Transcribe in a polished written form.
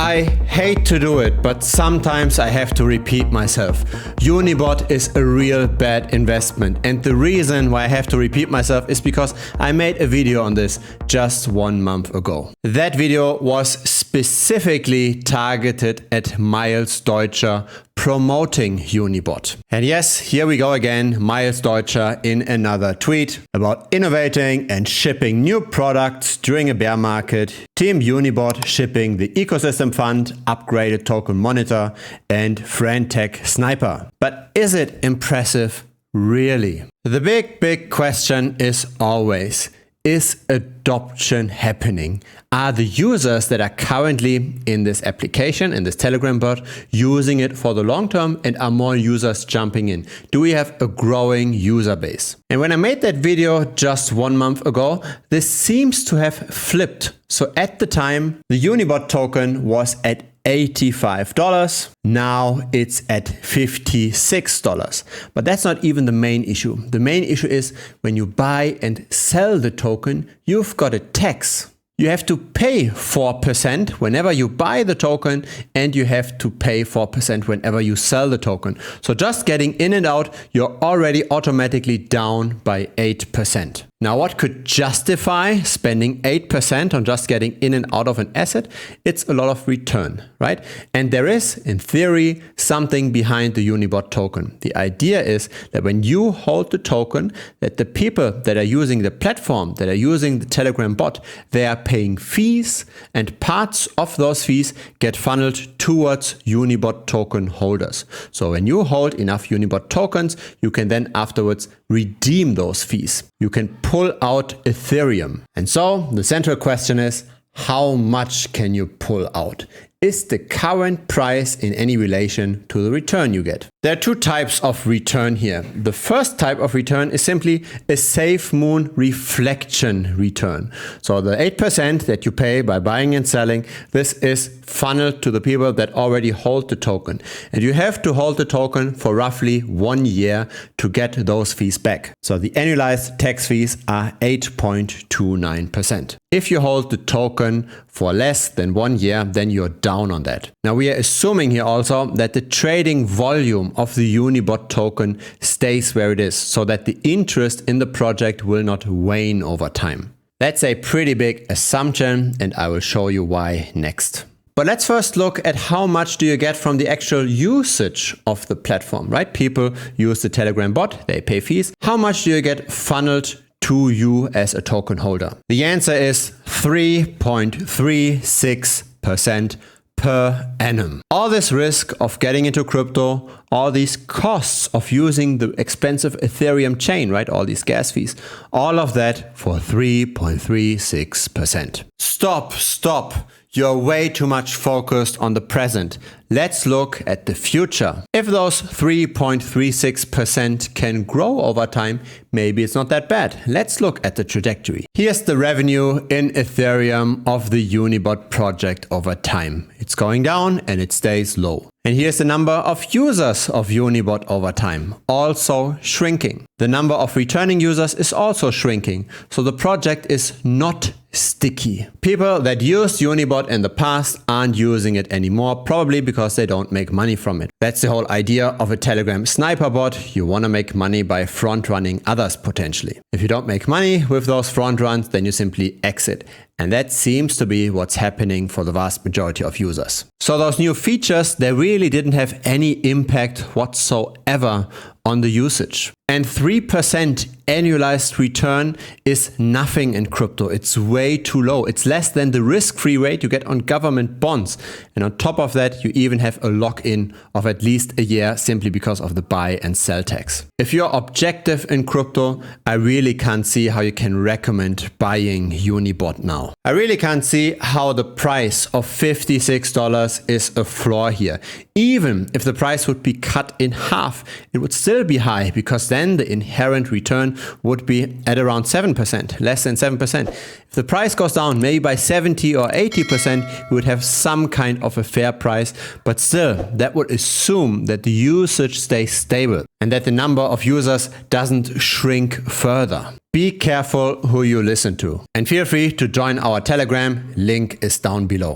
I hate to do it, but sometimes I have to repeat myself. Unibot is a real bad investment, and the reason why I have to repeat myself is because I made a video on this just 1 month ago. That video was specifically targeted at Miles Deutscher promoting Unibot. And yes, here we go again, Miles Deutscher in another tweet about innovating and shipping new products during a bear market. Team Unibot shipping the ecosystem fund, upgraded token monitor, and Friend-Tech sniper. But is it impressive? Really? The big question is always, is adoption happening? Are the users that are currently in this application, in this Telegram bot, using it for the long term, and are more users jumping in? Do we have a growing user base? And when I made that video just 1 month ago, this seems to have flipped. So at the time, the Unibot token was at $85. Now it's at $56. But that's not even the main issue. The main issue is when you buy and sell the token, you've got a tax. You have to pay 4% whenever you buy the token, and you have to pay 4% whenever you sell the token. So just getting in and out, you're already automatically down by 8%. Now, what could justify spending 8% on just getting in and out of an asset? It's a lot of return, right? And there is, in theory, something behind the Unibot token. The idea is that when you hold the token, that the people that are using the platform, that are using the Telegram bot, they are paying fees, and parts of those fees get funneled towards Unibot token holders. So when you hold enough Unibot tokens, you can then afterwards redeem those fees. You can pull out Ethereum. And so the central question is, how much can you pull out? Is the current price in any relation to the return you get? There are two types of return here. The first type of return is simply a safe moon reflection return. So the 8% that you pay by buying and selling, this is funneled to the people that already hold the token. And you have to hold the token for roughly 1 year to get those fees back. So the annualized tax fees are 8.29%. If you hold the token for less than 1 year, then you're down on that. Now we are assuming here also that the trading volume of the Unibot token stays where it is, so that the interest in the project will not wane over time. That's a pretty big assumption, and I will show you why next. But let's first look at how much do you get from the actual usage of the platform, right? People use the Telegram bot, they pay fees. How much do you get funneled to you as a token holder? The answer is 3.36% per annum. All this risk of getting into crypto, all these costs of using the expensive Ethereum chain, right? All these gas fees, all of that for 3.36%. Stop. You're way too much focused on the present. Let's look at the future. If those 3.36% can grow over time, maybe it's not that bad. Let's look at the trajectory. Here's the revenue in Ethereum of the Unibot project over time. It's going down and it stays low. And here's the number of users of Unibot over time, also shrinking. The number of returning users is also shrinking. So the project is not sticky. People that used Unibot in the past aren't using it anymore, probably because they don't make money from it. That's the whole idea of a Telegram sniper bot. You want to make money by front running others potentially. If you don't make money with those front runs, then you simply exit. And that seems to be what's happening for the vast majority of users. So those new features, they really didn't have any impact whatsoever on the usage. And 3% annualized return is nothing in crypto. It's way too low. It's less than the risk-free rate you get on government bonds. And on top of that, you even have a lock-in of at least a year simply because of the buy and sell tax. If you're objective in crypto, I really can't see how you can recommend buying Unibot now. I really can't see how the price of $56 is a floor here. Even if the price would be cut in half, it would still be high, because then the inherent return would be at around 7%, less than 7%. If the price goes down maybe by 70 or 80%, you would have some kind of a fair price, but still that would assume that the usage stays stable and that the number of users doesn't shrink further. Be careful who you listen to, and feel free to join our Telegram. Link is down below.